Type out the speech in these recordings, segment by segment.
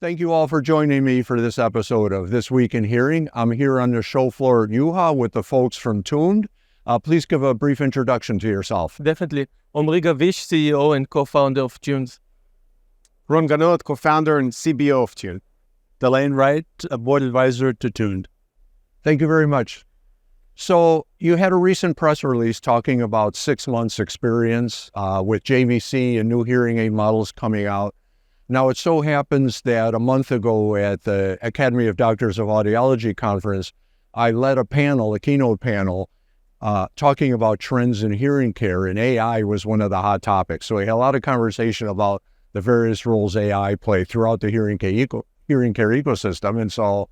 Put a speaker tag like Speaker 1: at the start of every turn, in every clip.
Speaker 1: Thank you all for joining me for this episode of This Week in Hearing. I'm here on the show floor at EUHA with the folks from Tuned. Please give a brief introduction to yourself.
Speaker 2: Definitely. Omri Gavish, CEO and co-founder of Tuned.
Speaker 3: Ron Ganot, co-founder and CBO of Tuned.
Speaker 4: Delain Wright, a Board Advisor to Tuned.
Speaker 1: Thank you very much. So you had a recent press release talking about 6 months experience with JVC and new hearing aid models coming out. Now, it so happens that a month ago at the Academy of Doctors of Audiology conference, I led a keynote panel, talking about trends in hearing care, and AI was one of the hot topics. So we had a lot of conversation about the various roles AI play throughout the hearing care ecosystem. And so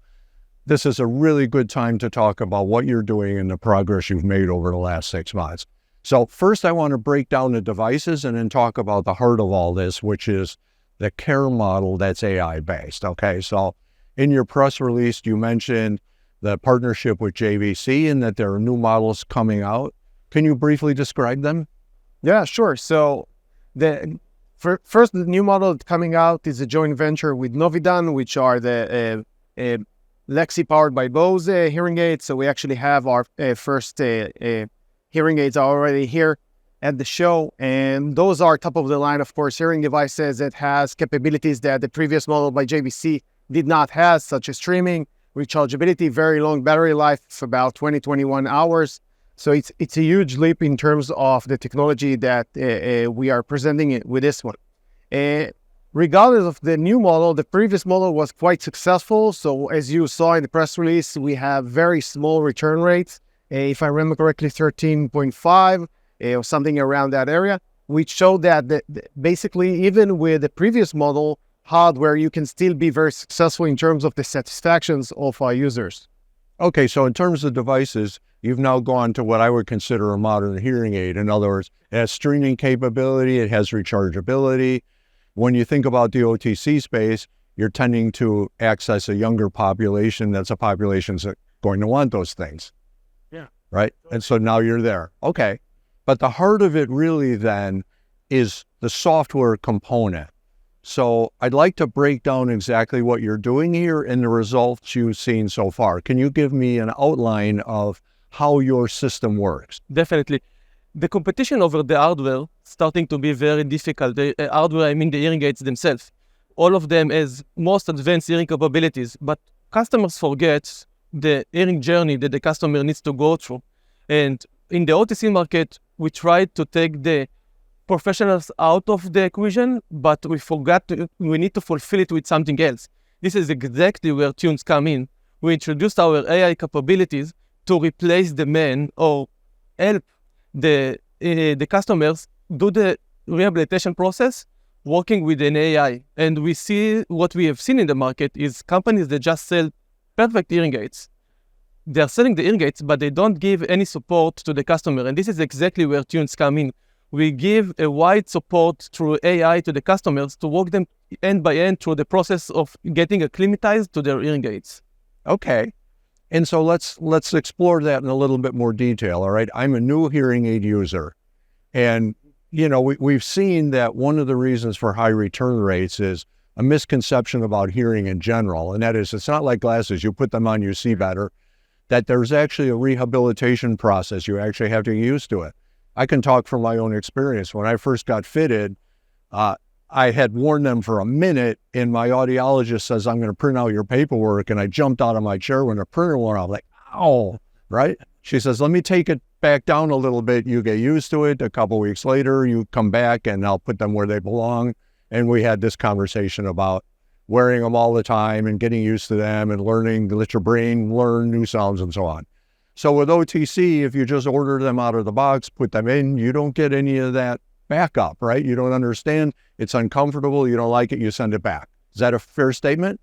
Speaker 1: this is a really good time to talk about what you're doing and the progress you've made over the last 6 months. So first, I want to break down the devices and then talk about the heart of all this, which is the care model that's AI-based, okay? So in your press release, you mentioned the partnership with JVC and that there are new models coming out. Can you briefly describe them?
Speaker 3: Yeah, sure. So first, the new model coming out is a joint venture with Novidan, which are the Lexi powered by Bose hearing aids. So we actually have our first hearing aids already here at the show, and those are top of the line, of course, hearing devices that has capabilities that the previous model by JVC did not have, such as streaming, rechargeability, very long battery life, about 21 hours. So it's a huge leap in terms of the technology that we are presenting it with this one. Regardless of the new model, the previous model was quite successful. So as you saw in the press release, we have very small return rates. If I remember correctly, 13.5 or something around that area, which showed that basically even with the previous model hardware, you can still be very successful in terms of the satisfactions of our users.
Speaker 1: Okay, so in terms of devices, you've now gone to what I would consider a modern hearing aid. In other words, it has streaming capability, it has rechargeability. When you think about the OTC space, you're tending to access a younger population. That's a population that's going to want those things.
Speaker 3: Yeah.
Speaker 1: Right? And so now you're there. Okay. But the heart of it really then is the software component. So I'd like to break down exactly what you're doing here and the results you've seen so far. Can you give me an outline of how your system works?
Speaker 2: Definitely. The competition over the hardware starting to be very difficult. The hardware, I mean the hearing aids themselves. All of them has most advanced hearing capabilities, but customers forget the hearing journey that the customer needs to go through. And in the OTC market, we tried to take the professionals out of the equation, but we need to fulfill it with something else. This is exactly where Tunes come in. We introduced our AI capabilities to replace the man or help the customers do the rehabilitation process working with an AI. And we see what we have seen in the market is companies that just sell perfect hearing aids. They're selling the hearing aids, but they don't give any support to the customer. And this is exactly where Tunes come in. We give a wide support through AI to the customers to walk them end by end through the process of getting acclimatized to their hearing aids.
Speaker 1: Okay. And so let's explore that in a little bit more detail, all right? I'm a new hearing aid user. And, you know, we've seen that one of the reasons for high return rates is a misconception about hearing in general. And that is, it's not like glasses. You put them on, you see better. That there's actually a rehabilitation process. You actually have to get used to it. I can talk from my own experience. When I first got fitted, I had worn them for a minute, and my audiologist says, I'm going to print out your paperwork. And I jumped out of my chair when the printer went off, like, ow, right? She says, let me take it back down a little bit. You get used to it. A couple of weeks later, you come back, and I'll put them where they belong. And we had this conversation about wearing them all the time and getting used to them and learning to let your brain learn new sounds and so on. So with OTC, if you just order them out of the box, put them in, you don't get any of that backup, right? You don't understand. It's uncomfortable. You don't like it. You send it back. Is that a fair statement?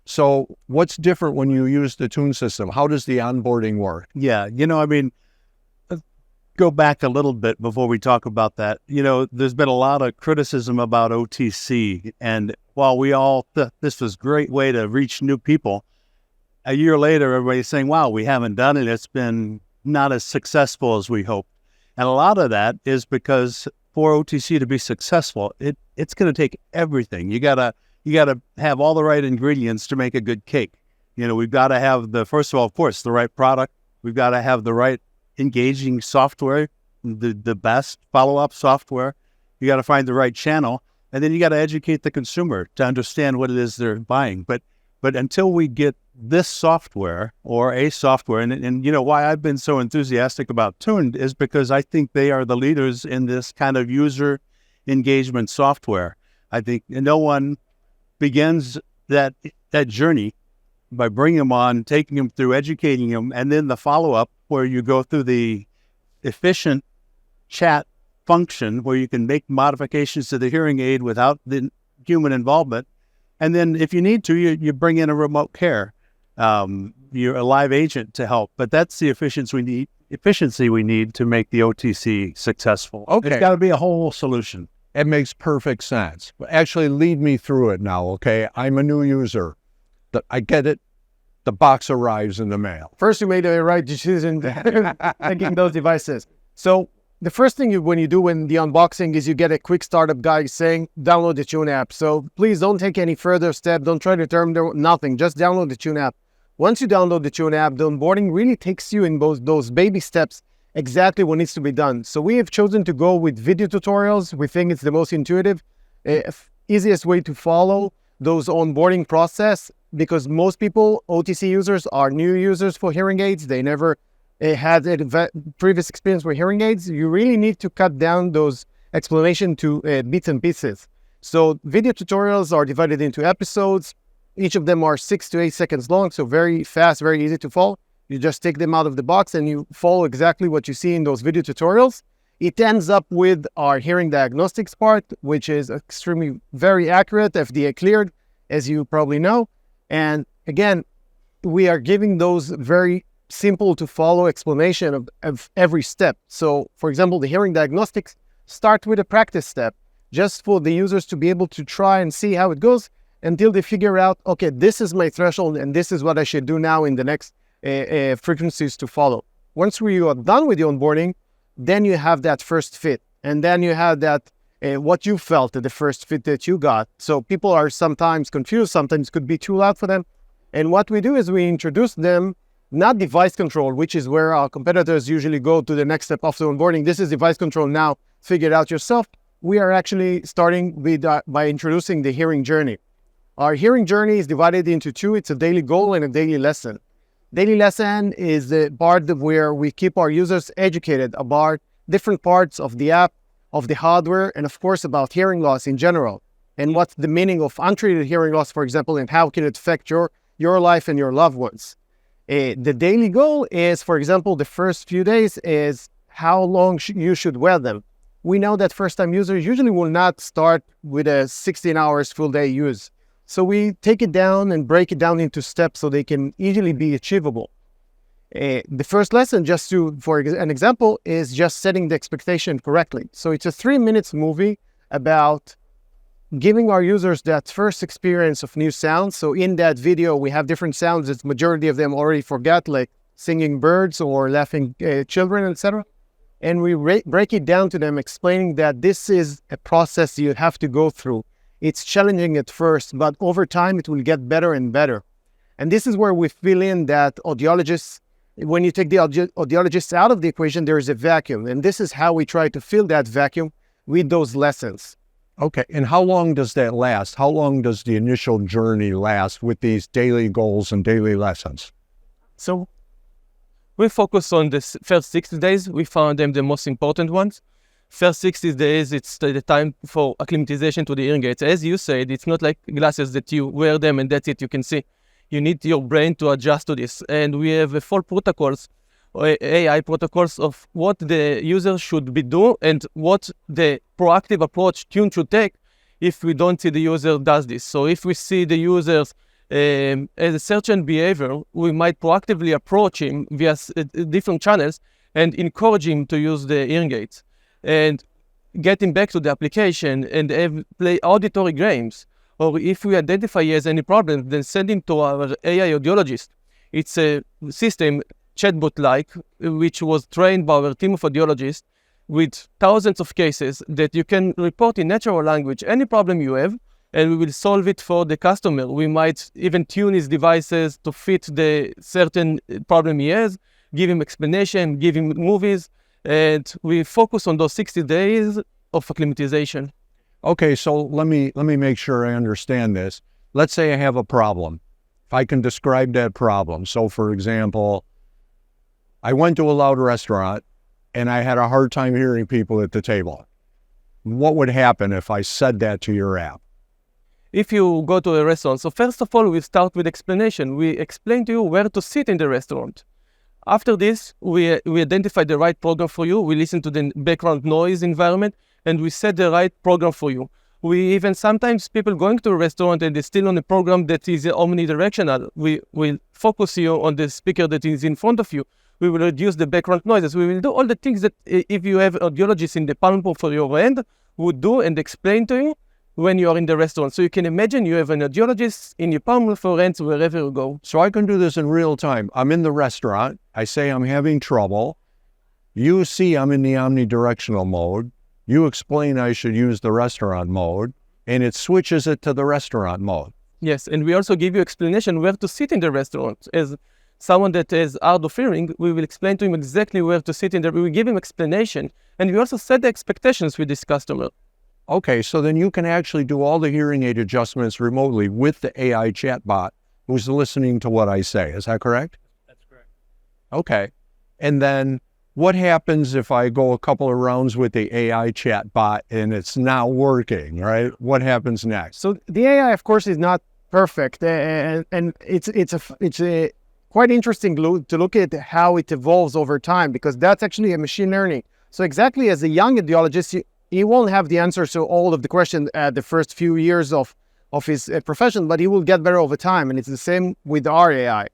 Speaker 1: So what's different when you use the Tune system? How does the onboarding work?
Speaker 4: Yeah, let's go back a little bit before we talk about that. There's been a lot of criticism about OTC, and while we all thought this was a great way to reach new people, a year later, everybody's saying, wow, we haven't done it. It's been not as successful as we hoped. And a lot of that is because for OTC to be successful, it's going to take everything. You gotta you got to have all the right ingredients to make a good cake. We've got to have first of all, of course, the right product. We've got to have the right engaging software, the best follow-up software. You got to find the right channel, and then you got to educate the consumer to understand what it is they're buying. But until we get this software or a software, and why I've been so enthusiastic about Tuned is because I think they are the leaders in this kind of user engagement software. I think no one begins that journey by bringing them on, taking them through, educating them, and then the follow-up where you go through the efficient chat function where you can make modifications to the hearing aid without the human involvement. And then if you need to, you bring in a remote care, you're a live agent to help. But that's the efficiency we need to make the OTC successful.
Speaker 1: Okay.
Speaker 4: It's got to be a whole solution.
Speaker 1: It makes perfect sense. Actually, lead me through it now, okay? I'm a new user. I get it. The box arrives in the mail.
Speaker 3: First, you made the right decision taking those devices. So the first thing when you do in the unboxing is you get a quick startup guide saying, download the Tune app. So please don't take any further step. Don't try to terminate nothing. Just download the Tune app. Once you download the Tune app, the onboarding really takes you in those baby steps exactly what needs to be done. So we have chosen to go with video tutorials. We think it's the most intuitive, easiest way to follow those onboarding process, because most people, OTC users, are new users for hearing aids. They never had a previous experience with hearing aids. You really need to cut down those explanation to bits and pieces. So video tutorials are divided into episodes. Each of them are 6 to 8 seconds long, so very fast, very easy to follow. You just take them out of the box and you follow exactly what you see in those video tutorials. It ends up with our hearing diagnostics part, which is extremely very accurate, FDA cleared, as you probably know. And again, we are giving those very simple to follow explanation of every step. So for example, the hearing diagnostics start with a practice step, just for the users to be able to try and see how it goes until they figure out, okay, this is my threshold and this is what I should do now in the next frequencies to follow. Once we are done with the onboarding, then you have that first fit. And then you have that, what you felt at the first fit that you got. So people are sometimes confused, sometimes could be too loud for them. And what we do is we introduce them, not device control, which is where our competitors usually go to the next step of the onboarding. This is device control now, figure it out yourself. We are actually starting with by introducing the hearing journey. Our hearing journey is divided into two. It's a daily goal and a daily lesson. Daily lesson is the part where we keep our users educated about different parts of the app, of the hardware, and of course about hearing loss in general. And what's the meaning of untreated hearing loss, for example, and how can it affect your life and your loved ones. The daily goal is, for example, the first few days is how long you should wear them. We know that first-time users usually will not start with a 16 hours full day use. So we take it down and break it down into steps so they can easily be achievable. The first lesson, just for an example, is just setting the expectation correctly. So it's a 3-minute movie about giving our users that first experience of new sounds. So in that video, we have different sounds that majority of them already forgot, like singing birds or laughing children, etc. And we break it down to them, explaining that this is a process you have to go through. It's challenging at first, but over time, it will get better and better. And this is where we fill in that audiologists, when you take the audiologists out of the equation, there is a vacuum. And this is how we try to fill that vacuum with those lessons.
Speaker 1: Okay, and how long does that last? How long does the initial journey last with these daily goals and daily lessons?
Speaker 2: So we focus on the first 60 days. We found them the most important ones. First 60 days, it's the time for acclimatization to the hearing aids. As you said, it's not like glasses that you wear them and that's it, you can see. You need your brain to adjust to this. And we have full protocols, AI protocols of what the user should be doing and what the proactive approach Tune should take if we don't see the user does this. So if we see the users as a certain behavior, we might proactively approach him via different channels and encourage him to use the hearing aids. And get him back to the application and play auditory games. Or if we identify he has any problem, then send him to our AI audiologist. It's a system, chatbot-like, which was trained by our team of audiologists with thousands of cases that you can report in natural language any problem you have, and we will solve it for the customer. We might even tune his devices to fit the certain problem he has, give him explanation, give him movies, and we focus on those 60 days of acclimatization.
Speaker 1: Okay, so let me make sure I understand this. Let's say I have a problem. If I can describe that problem. So for example, I went to a loud restaurant and I had a hard time hearing people at the table. What would happen if I said that to your app?
Speaker 2: If you go to a restaurant, so first of all, we start with explanation. We explain to you where to sit in the restaurant. After this, we identify the right program for you. We listen to the background noise environment, and we set the right program for you. We even sometimes people going to a restaurant and they're still on a program that is omnidirectional. We will focus you on the speaker that is in front of you. We will reduce the background noises. We will do all the things that if you have audiologists in the palm for your hand would do and explain to you when you are in the restaurant. So you can imagine you have an audiologist in your palm of your hands wherever you go.
Speaker 1: So I can do this in real time. I'm in the restaurant. I say I'm having trouble. You see I'm in the omnidirectional mode. You explain I should use the restaurant mode, and it switches it to the restaurant mode.
Speaker 2: Yes, and we also give you explanation where to sit in the restaurant. As someone that is hard of hearing, we will explain to him exactly where to sit in there. We will give him explanation, and we also set the expectations with this customer.
Speaker 1: Okay, so then you can actually do all the hearing aid adjustments remotely with the AI chatbot who's listening to what I say. Is that correct?
Speaker 4: That's correct.
Speaker 1: Okay. And then what happens if I go a couple of rounds with the AI chatbot and it's not working, right? What happens next?
Speaker 3: So the AI, of course, is not perfect, and it's a quite interesting to look at how it evolves over time, because that's actually a machine learning. So exactly as a young audiologist, he won't have the answers to all of the questions at the first few years of his profession, but he will get better over time, and it's the same with our AI.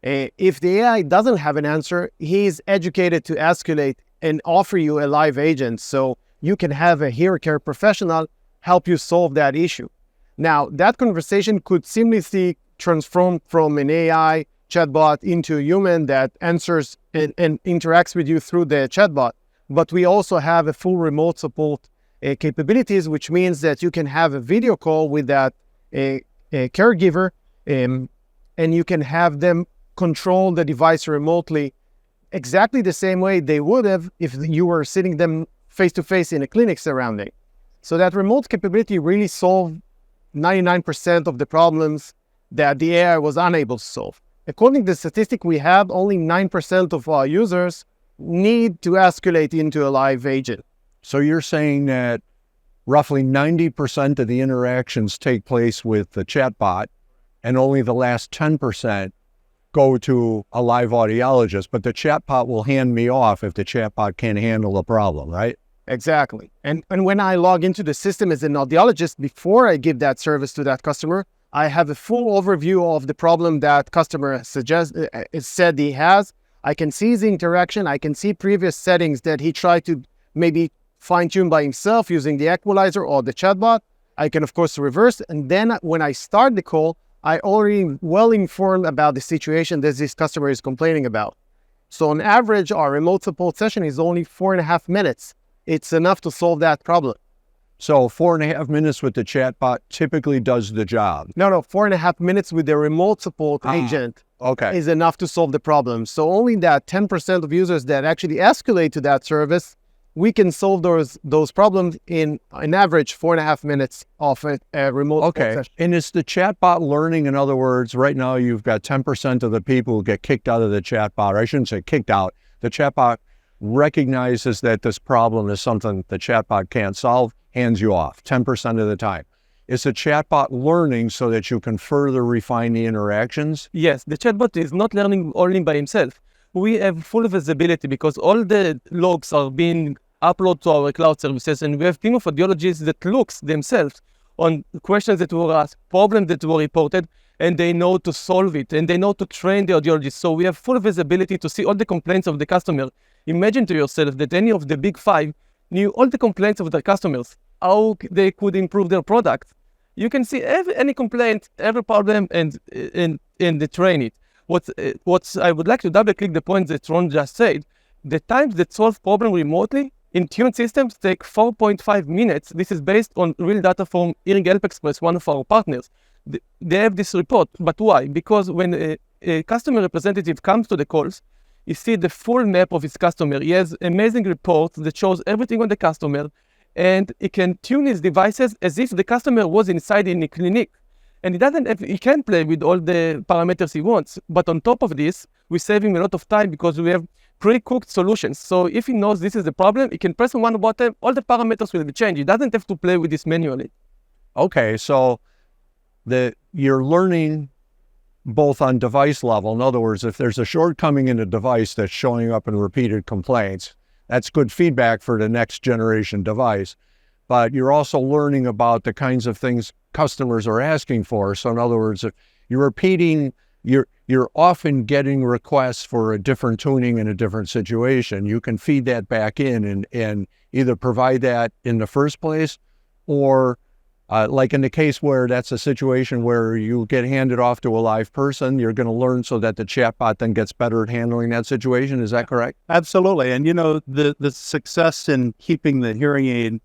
Speaker 3: If the AI doesn't have an answer, he's educated to escalate and offer you a live agent, so you can have a hearing care professional help you solve that issue. Now, that conversation could seamlessly transform from an AI chatbot into a human that answers and interacts with you through the chatbot. But we also have a full remote support capabilities, which means that you can have a video call with that a caregiver, and you can have them control the device remotely exactly the same way they would have if you were sitting them face-to-face in a clinic surrounding. So that remote capability really solved 99% of the problems that the AI was unable to solve. According to the statistic we have, only 9% of our users need to escalate into a live agent.
Speaker 1: So you're saying that roughly 90% of the interactions take place with the chatbot, and only the last 10% go to a live audiologist, but the chatbot will hand me off if the chatbot can't handle the problem, right?
Speaker 3: Exactly. And when I log into the system as an audiologist, before I give that service to that customer, I have a full overview of the problem that customer said he has. I can see his interaction. I can see previous settings that he tried to maybe fine-tune by himself using the equalizer or the chatbot. I can, of course, reverse. And then when I start the call, I already well informed about the situation that this customer is complaining about. So on average, our remote support session is only 4.5 minutes. It's enough to solve that problem.
Speaker 1: So 4.5 minutes with the chatbot typically does the job.
Speaker 3: No, 4.5 minutes with the remote support agent is enough to solve the problem. So only that 10% of users that actually escalate to that service, we can solve those problems in an average 4.5 minutes of a remote support session.
Speaker 1: And is the chatbot learning? In other words, right now you've got 10% of the people who get kicked out of the chatbot, or I shouldn't say kicked out. The chatbot recognizes that this problem is something the chatbot can't solve, hands you off 10% of the time. Is the chatbot learning so that you can further refine the interactions?
Speaker 2: Yes, the chatbot is not learning only by himself. We have full visibility because all the logs are being uploaded to our cloud services, and we have a team of audiologists that looks themselves on questions that were asked, problems that were reported, and they know to solve it, and they know to train the audiologists. So we have full visibility to see all the complaints of the customer. Imagine to yourself that any of the big five knew all the complaints of their customers, how they could improve their product. You can see any complaint, every problem, and they train it. What I would like to double click the point that Ron just said, the times that solve problem remotely In tuned systems, take 4.5 minutes. This is based on real data from Hearing Help Express, one of our partners. They have this report, but why? Because when a customer representative comes to the calls, you see the full map of his customer. He has amazing reports that shows everything on the customer, and he can tune his devices as if the customer was inside in a clinic. And he can't play with all the parameters he wants. But on top of this, we save him a lot of time because we have pre-cooked solutions. So if he knows this is the problem, he can press on one button, all the parameters will be changed. He doesn't have to play with this manually.
Speaker 1: Okay, so you're learning both on device level. In other words, if there's a shortcoming in a device that's showing up in repeated complaints, that's good feedback for the next generation device. But you're also learning about the kinds of things customers are asking for. So in other words, if you're repeating, you're often getting requests for a different tuning in a different situation. You can feed that back in and either provide that in the first place, or like in the case where that's a situation where you get handed off to a live person, you're going to learn so that the chatbot then gets better at handling that situation. Is that correct?
Speaker 4: Absolutely. And, the success in keeping the hearing aid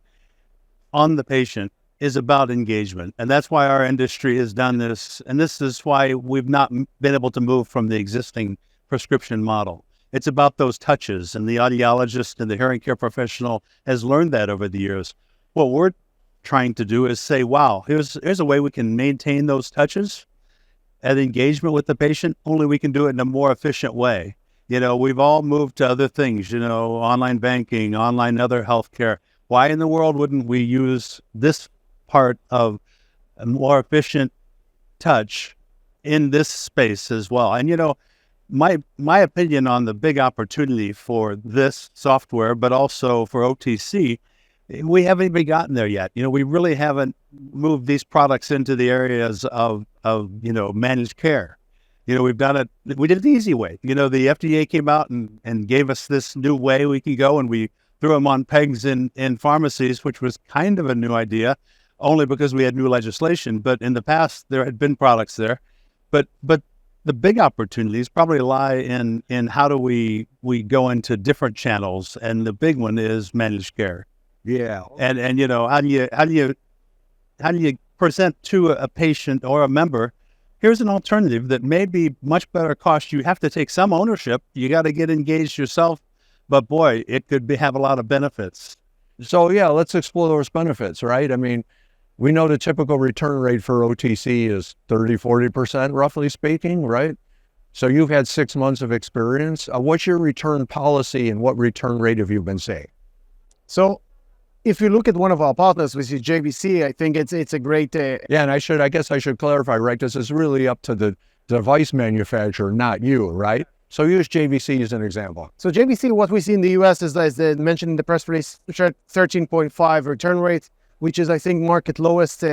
Speaker 4: on the patient is about engagement. And that's why our industry has done this. And this is why we've not been able to move from the existing prescription model. It's about those touches. And the audiologist and the hearing care professional has learned that over the years. What we're trying to do is say, wow, here's a way we can maintain those touches and engagement with the patient, only we can do it in a more efficient way. We've all moved to other things, online banking, online other healthcare. Why in the world wouldn't we use this part of a more efficient touch in this space as well? And, my opinion on the big opportunity for this software, but also for OTC, we haven't even gotten there yet. We really haven't moved these products into the areas of managed care. We've done it. We did it the easy way. The FDA came out and gave us this new way we can go, and we threw them on pegs in pharmacies, which was kind of a new idea, only because we had new legislation. But in the past, there had been products there. But the big opportunities probably lie in how do we go into different channels, and the big one is managed care.
Speaker 1: Yeah.
Speaker 4: And how do you present to a patient or a member, here's an alternative that may be much better cost. You have to take some ownership. You got to get engaged yourself, but boy, it could have a lot of benefits.
Speaker 1: So yeah, let's explore those benefits, right? I mean, we know the typical return rate for OTC is 30-40%, roughly speaking, right? So you've had 6 months of experience. What's your return policy and what return rate have you been seeing?
Speaker 3: So if you look at one of our partners, which is JVC, I think it's a great...
Speaker 1: Yeah, and I guess I should clarify, right? This is really up to the device manufacturer, not you, right? So use JVC as an example.
Speaker 3: So JVC, what we see in the US is, as mentioned in the press release, 13.5 return rate, which is, I think, market lowest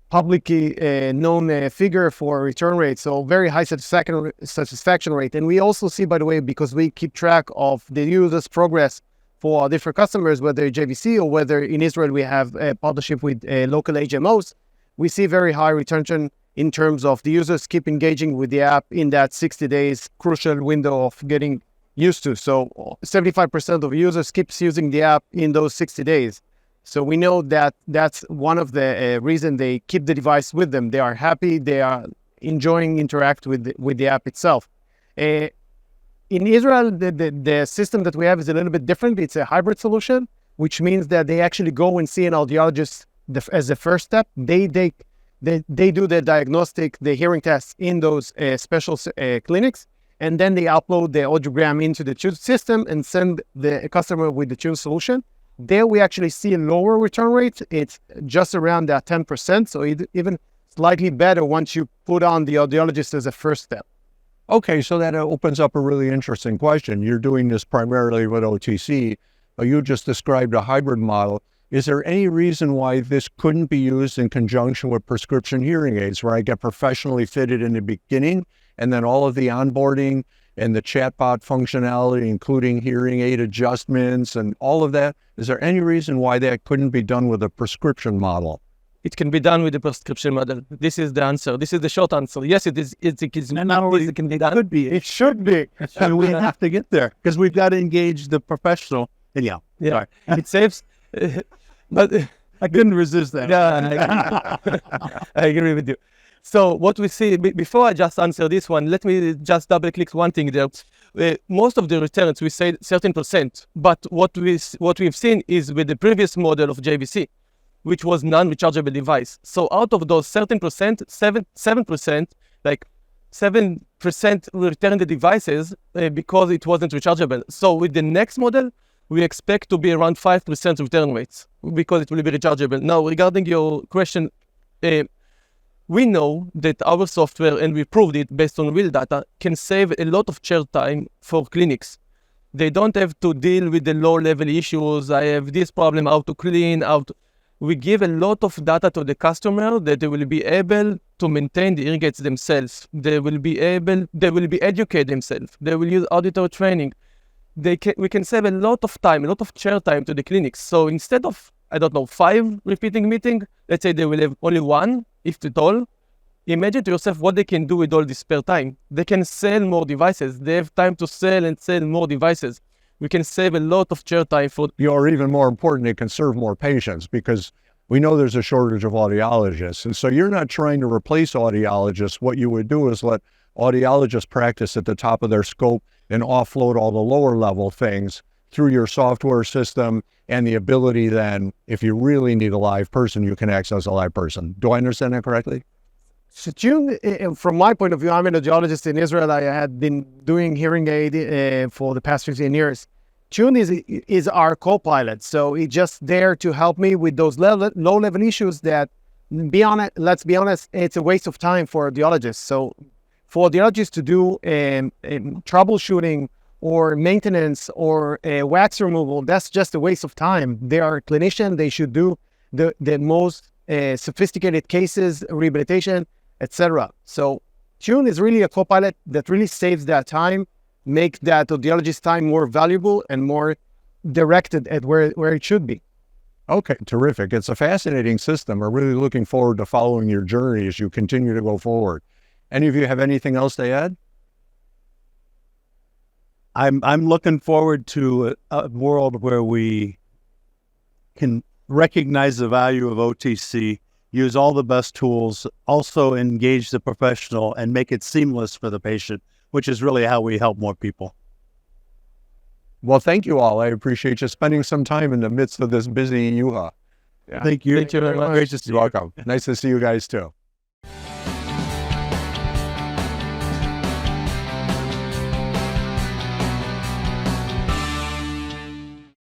Speaker 3: publicly known figure for return rate. So very high satisfaction rate. And we also see, by the way, because we keep track of the users' progress for our different customers, whether JVC or whether in Israel we have a partnership with local HMOs, we see very high retention in terms of the users keep engaging with the app in that 60 days crucial window of getting used to. So 75% of users keeps using the app in those 60 days. So we know that that's one of the reasons they keep the device with them. They are happy, they are enjoying interact with the app itself. In Israel, the system that we have is a little bit different. It's a hybrid solution, which means that they actually go and see an audiologist as the first step. They do the diagnostic, the hearing tests in those special clinics, and then they upload the audiogram into the tune system and send the customer with the tune solution. There we actually see a lower return rate. It's just around that 10%, so even slightly better once you put on the audiologist as a first step.
Speaker 1: Okay, so that opens up a really interesting question. You're doing this primarily with OTC, but you just described a hybrid model. Is there any reason why this couldn't be used in conjunction with prescription hearing aids, where I get professionally fitted in the beginning, and then all of the onboarding and the chatbot functionality, including hearing aid adjustments and all of that? Is there any reason why that couldn't be done with a prescription model?
Speaker 2: It can be done with the prescription model. This is the answer. This is the short answer. Yes, it is. It can be done.
Speaker 4: It should be. And we have to get there because we've got to engage the professional Anyhow,
Speaker 2: Yeah,
Speaker 4: sorry.
Speaker 2: it saves. But
Speaker 4: I couldn't resist that.
Speaker 2: yeah, I agree with you. So what we see, before I just answer this one, let me just double click one thing there. Most of the returns, we say 13%, but what we've seen is with the previous model of JVC, which was non-rechargeable device. So out of those 13%, 7%, like 7% return the devices because it wasn't rechargeable. So with the next model, we expect to be around 5% return rates because it will be rechargeable. Now, regarding your question, we know that our software, and we proved it based on real data, can save a lot of chair time for clinics. They don't have to deal with the low-level issues. I have this problem, how to clean, We give a lot of data to the customer that they will be able to maintain the hearing aids themselves. They will be educate themselves. They will use auditor training. We can save a lot of time, a lot of chair time to the clinics. So instead of, 5 repeating meetings, let's say they will have only 1, if at all. Imagine to yourself what they can do with all this spare time. They can sell more devices. They have time to sell more devices. We can save a lot of chair time for...
Speaker 1: Or even more important, it can serve more patients because we know there's a shortage of audiologists. And so you're not trying to replace audiologists. What you would do is let audiologists practice at the top of their scope and offload all the lower level things through your software system and the ability then, if you really need a live person, you can access a live person. Do I understand that correctly?
Speaker 3: So June, from my point of view, I'm an audiologist in Israel. I had been doing hearing aid for the past 15 years. June is our co-pilot. So he's just there to help me with those low-level issues that, let's be honest, it's a waste of time for audiologists. So for audiologists to do troubleshooting or maintenance or wax removal, that's just a waste of time. They are clinicians. They should do the most sophisticated cases, rehabilitation, etc. So Tune is really a co-pilot that really saves that time, make that audiologist time more valuable and more directed at where it should be.
Speaker 1: Okay, terrific. It's a fascinating system. We're really looking forward to following your journey as you continue to go forward. Any of you have anything else to add?
Speaker 4: I'm looking forward to a world where we can recognize the value of OTC, use all the best tools, also engage the professional and make it seamless for the patient, which is really how we help more people.
Speaker 1: Well, thank you all. I appreciate you spending some time in the midst of this busy EUHA.
Speaker 4: Thank you.
Speaker 2: Thank you very much.
Speaker 4: Great to see you.
Speaker 1: You're welcome. Nice to see you guys too.